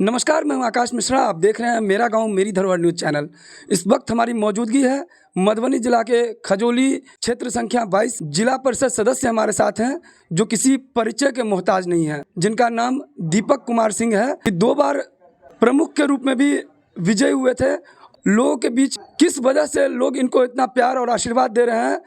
नमस्कार, मैं हूं आकाश मिश्रा। आप देख रहे हैं मेरा गांव मेरी धरोहर न्यूज़ चैनल। इस वक्त हमारी मौजूदगी है मधुबनी जिला के खजौली क्षेत्र संख्या 22। जिला परिषद सदस्य हमारे साथ हैं जो किसी परिचय के मोहताज नहीं हैं, जिनका नाम दीपक कुमार सिंह है। 2 बार प्रमुख के रूप में भी विजयी हुए थे। लोगों के बीच किस वजह से लोग इनको इतना प्यार और आशीर्वाद दे रहे हैं,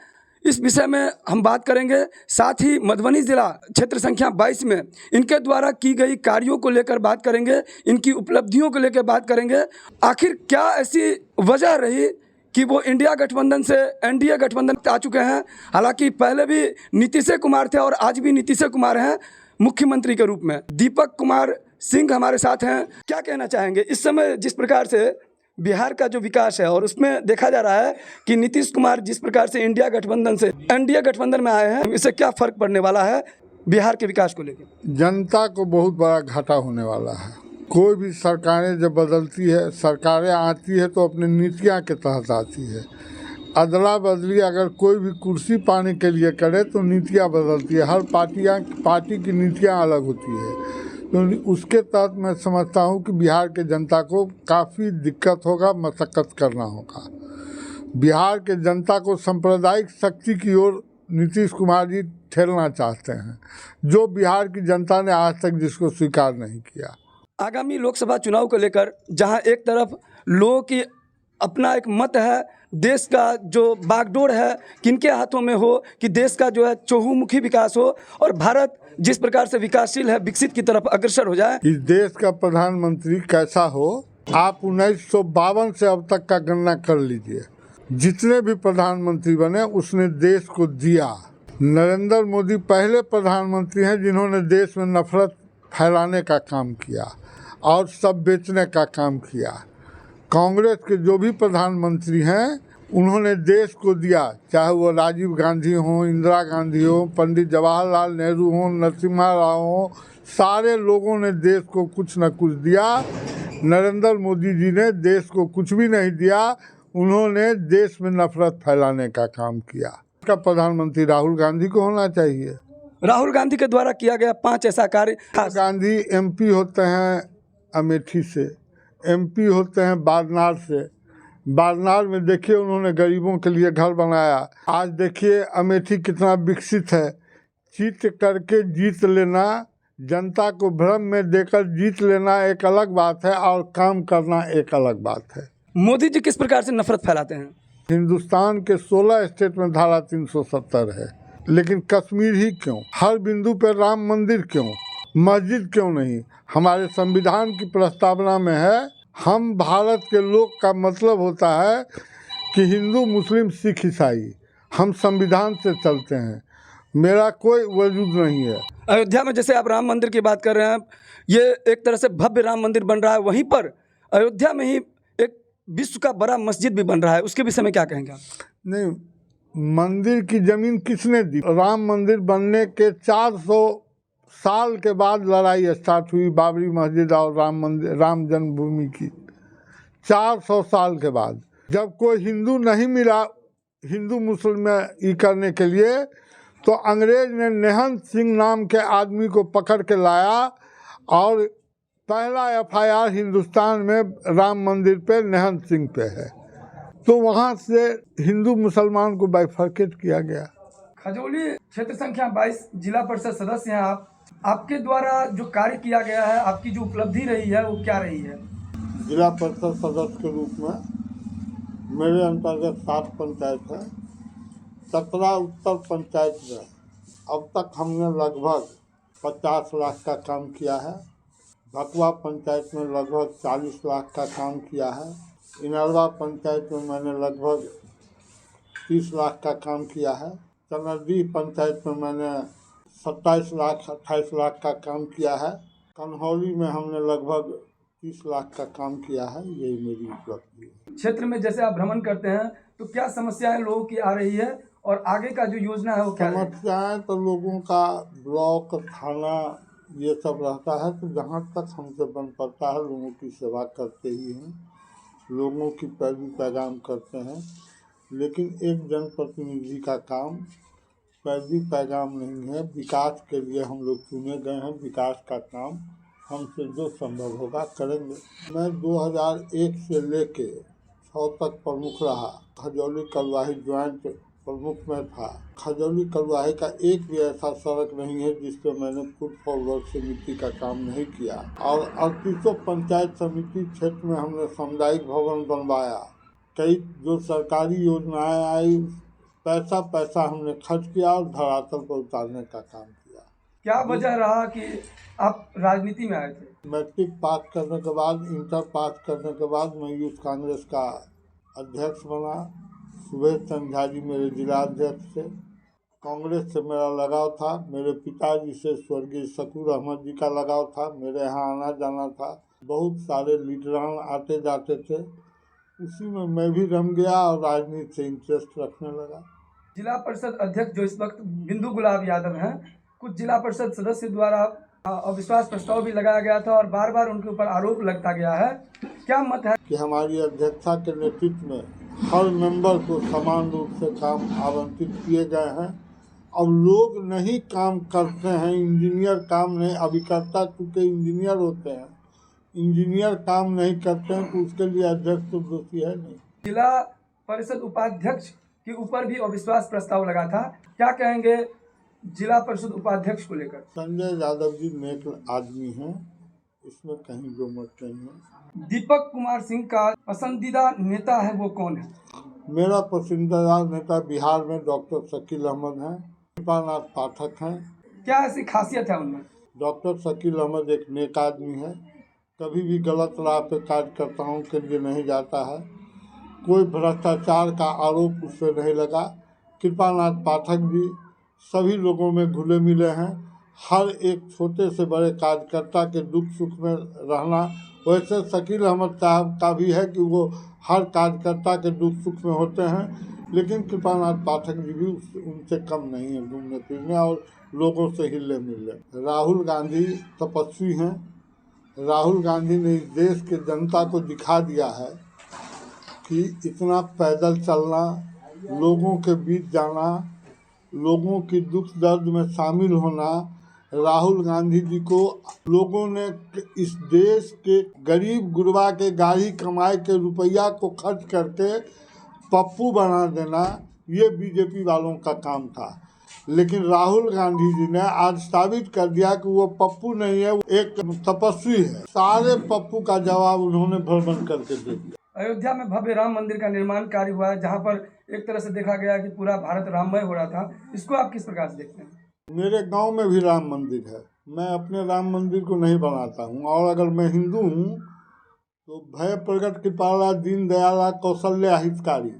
इस विषय में हम बात करेंगे। साथ ही मधुबनी जिला क्षेत्र संख्या 22 में इनके द्वारा की गई कार्यों को लेकर बात करेंगे, इनकी उपलब्धियों को लेकर बात करेंगे। आखिर क्या ऐसी वजह रही कि वो इंडिया गठबंधन से एनडीए गठबंधन आ चुके हैं। हालांकि पहले भी नीतीश कुमार थे और आज भी नीतीश कुमार हैं मुख्यमंत्री के रूप में। दीपक कुमार सिंह हमारे साथ हैं। क्या कहना चाहेंगे इस समय जिस प्रकार से बिहार का जो विकास है, और उसमें देखा जा रहा है कि नीतीश कुमार जिस प्रकार से इंडिया गठबंधन से एनडीए गठबंधन में आए हैं, इससे क्या फर्क पड़ने वाला है बिहार के विकास को लेकर? जनता को बहुत बड़ा घाटा होने वाला है। कोई भी सरकारें जब बदलती है, सरकारें आती है तो अपनी नीतियां के तहत आती है। अदला बदली अगर कोई भी कुर्सी पाने के लिए करे तो नीतियां बदलती है। हर पार्टी की नीतियां अलग होती है। तो उसके तहत मैं समझता हूँ कि बिहार के जनता को काफ़ी दिक्कत होगा, मशक्क़त करना होगा। बिहार के जनता को सांप्रदायिक शक्ति की ओर नीतीश कुमार जी ठेलना चाहते हैं, जो बिहार की जनता ने आज तक जिसको स्वीकार नहीं किया। आगामी लोकसभा चुनाव को लेकर जहां एक तरफ लोगों की अपना एक मत है, देश का जो बागडोर है किनके हाथों में हो कि देश का जो है चहुमुखी विकास हो और भारत जिस प्रकार से विकासशील है, विकसित की तरफ अग्रसर हो जाए। इस देश का प्रधानमंत्री कैसा हो, आप 1952 से अब तक का गणना कर लीजिए। जितने भी प्रधानमंत्री बने उसने देश को दिया। नरेंद्र मोदी पहले प्रधानमंत्री हैं जिन्होंने देश में नफरत फैलाने का काम किया और सब बेचने का काम किया। कांग्रेस के जो भी प्रधानमंत्री हैं उन्होंने देश को दिया, चाहे वो राजीव गांधी हो, इंदिरा गांधी हो, पंडित जवाहरलाल नेहरू हो, नरसिम्हा राव हो, सारे लोगों ने देश को कुछ न कुछ दिया। नरेंद्र मोदी जी ने देश को कुछ भी नहीं दिया, उन्होंने देश में नफरत फैलाने का काम किया। का प्रधानमंत्री राहुल गांधी को होना चाहिए। राहुल गांधी के द्वारा किया गया 5 ऐसा कार्य। गांधी एमपी होते हैं अमेठी से, एमपी होते हैं बारनार से। बारनार में देखिए उन्होंने गरीबों के लिए घर बनाया। आज देखिए अमेठी कितना विकसित है। जीत करके जीत लेना, जनता को भ्रम में देकर जीत लेना एक अलग बात है और काम करना एक अलग बात है। मोदी जी किस प्रकार से नफरत फैलाते हैं? हिंदुस्तान के 16 स्टेट में धारा 370 है, लेकिन कश्मीर ही क्यों? हर बिंदु पर राम मंदिर क्यों? मस्जिद क्यों नहीं? हमारे संविधान की प्रस्तावना में है, हम भारत के लोग का मतलब होता है कि हिंदू, मुस्लिम, सिख, ईसाई, हम संविधान से चलते हैं। मेरा कोई वजूद नहीं है। अयोध्या में जैसे आप राम मंदिर की बात कर रहे हैं, ये एक तरह से भव्य राम मंदिर बन रहा है, वहीं पर अयोध्या में ही एक विश्व का बड़ा मस्जिद भी बन रहा है, उसके विषय में क्या कहेंगे आप? नहीं, मंदिर की जमीन किसने दी? राम मंदिर बनने के 400 साल के बाद लड़ाई स्टार्ट हुई बाबरी मस्जिद और राम जन्मभूमि की। 400 साल के बाद जब कोई हिंदू नहीं मिला हिंदू मुसलमान ये करने के लिए, तो अंग्रेज ने निहंत सिंह नाम के आदमी को पकड़ के लाया और पहला एफआईआर हिंदुस्तान में राम मंदिर पे निहंत सिंह पे है। तो वहाँ से हिंदू मुसलमान को बाइफरकेट किया गया। खजौली क्षेत्र संख्या 22 जिला परिषद सदस्य हैं आप। आपके द्वारा जो कार्य किया गया है, आपकी जो उपलब्धि रही है वो क्या रही है? जिला परिषद सदस्य के रूप में मेरे अंतर्गत 7 पंचायत है। 17 उत्तर पंचायत में अब तक हमने लगभग 50 लाख का काम किया है। भकवा पंचायत में लगभग 40 लाख का काम किया है। इनरवा पंचायत में मैंने लगभग 30 लाख का काम किया है। चनर्दी पंचायत में मैंने 27 लाख 28 लाख का काम किया है। कन्हौली में हमने लगभग 30 लाख का काम किया है। यही मेरी उपलब्धि है। क्षेत्र में जैसे आप भ्रमण करते हैं तो क्या समस्याएं लोगों की आ रही है और आगे का जो योजना है वो क्या है? समस्याएं तो लोगों का ब्लॉक, थाना ये सब रहता है, तो जहाँ तक हमसे बन पड़ता है लोगों की सेवा करते ही हैं, लोगों की पैरवी पैगाम करते हैं। लेकिन एक जनप्रतिनिधि का काम पैरवी पैगाम नहीं है, विकास के लिए हम लोग चुने गए हैं। विकास का काम हमसे जो संभव होगा करेंगे। मैं 2001 से लेके 6 तक प्रमुख रहा। खजौली कलवाही ज्वाइंट प्रमुख में था। खजौली कलवाही का एक भी ऐसा सड़क नहीं है जिस पे मैंने फुट फॉरवर्ड समिति का काम नहीं किया। और 38 पंचायत समिति क्षेत्र में हमने सामुदायिक भवन बनवाया। कई जो सरकारी योजनाएं आई पैसा हमने खर्च किया और धरातल पर उतारने का काम किया। क्या वजह रहा कि आप राजनीति में आए थे? मैट्रिक पास करने के बाद, इंटर पास करने के बाद मैं यूथ कांग्रेस का अध्यक्ष बना। सुबह संध्या जी मेरे जिला अध्यक्ष थे। कांग्रेस से मेरा लगाव था। मेरे पिताजी से स्वर्गीय शकूर अहमद जी का लगाव था। मेरे यहाँ आना जाना था। बहुत सारे लीडरान आते जाते थे। उसी में मैं भी रम गया और राजनीति से इंटरेस्ट रखने लगा। जिला परिषद अध्यक्ष जो इस वक्त बिंदु गुलाब यादव हैं, कुछ जिला परिषद सदस्य द्वारा अविश्वास प्रस्ताव भी लगाया गया था और बार बार उनके ऊपर आरोप लगता गया है। क्या मत है कि हमारी अध्यक्षता के नेतृत्व में हर मेंबर को समान रूप से काम आवंटित किए गए हैं। अब लोग नहीं काम करते हैं, इंजीनियर काम नहीं, अभिकर्ता चूँकि इंजीनियर होते हैं, इंजीनियर काम नहीं करते हैं तो उसके लिए अध्यक्ष तो दोषी है नहीं। जिला परिषद उपाध्यक्ष के ऊपर भी अविश्वास प्रस्ताव लगा था, क्या कहेंगे जिला परिषद उपाध्यक्ष को लेकर? संजय यादव जी नेक आदमी हैं, इसमें कहीं दो मत नहीं है। दीपक कुमार सिंह का पसंदीदा नेता है वो कौन है? मेरा पसंदीदा नेता बिहार में डॉक्टर शकील अहमद हैं। कृपानाथ पाठक हैं। क्या ऐसी खासियत है उनमें? डॉक्टर शकील अहमद एक नेक आदमी है। कभी भी गलत राह पे कार्यकर्ताओं के लिए नहीं जाता है। कोई भ्रष्टाचार का आरोप उस पर नहीं लगा। कृपानाथ पाठक जी सभी लोगों में घुले मिले हैं। हर एक छोटे से बड़े कार्यकर्ता के दुख सुख में रहना। वैसे शकील अहमद साहब का भी है कि वो हर कार्यकर्ता के दुख सुख में होते हैं, लेकिन कृपानाथ पाठक जी भी उनसे कम नहीं है घूमने फिरने और लोगों से हिले मिलने। राहुल गांधी तपस्वी हैं। राहुल गांधी ने इस देश के जनता को दिखा दिया है कि इतना पैदल चलना, लोगों के बीच जाना, लोगों की दुख दर्द में शामिल होना। राहुल गांधी जी को लोगों ने इस देश के गरीब गुरबा के गाड़ी कमाए के रुपया को खर्च करके पप्पू बना देना, ये बीजेपी वालों का काम था। लेकिन राहुल गांधी जी ने आज साबित कर दिया कि वो पप्पू नहीं है, वो एक तपस्वी है। सारे पप्पू का जवाब उन्होंने भ्रमण करके दे दिया। अयोध्या में भव्य राम मंदिर का निर्माण कार्य हुआ है, जहां पर एक तरह से देखा गया कि पूरा भारत राममय हो रहा था। इसको आप किस प्रकार से देखते हैं? मेरे गांव में भी राम मंदिर है। मैं अपने राम मंदिर को नहीं बनाता हूं। और अगर मैं हिंदू हूं तो भय प्रगट कृपाला दीन दयाला कौशल्या हितकारी।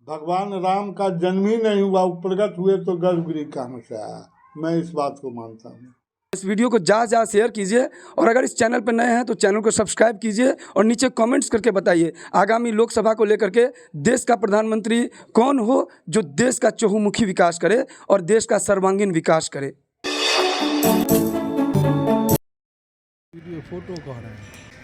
भगवान राम का जन्म ही नहीं हुआ, वो प्रगट हुए तो गर्भगृह कहाँ से आया। मैं इस बात को मानता हूँ। इस वीडियो को ज़्यादा शेयर कीजिए और अगर इस चैनल पर नए हैं तो चैनल को सब्सक्राइब कीजिए और नीचे कमेंट्स करके बताइए आगामी लोकसभा को लेकर के देश का प्रधानमंत्री कौन हो जो देश का चहुमुखी विकास करे और देश का सर्वांगीण विकास करे। वीडियो फोटो कह रहे हैं।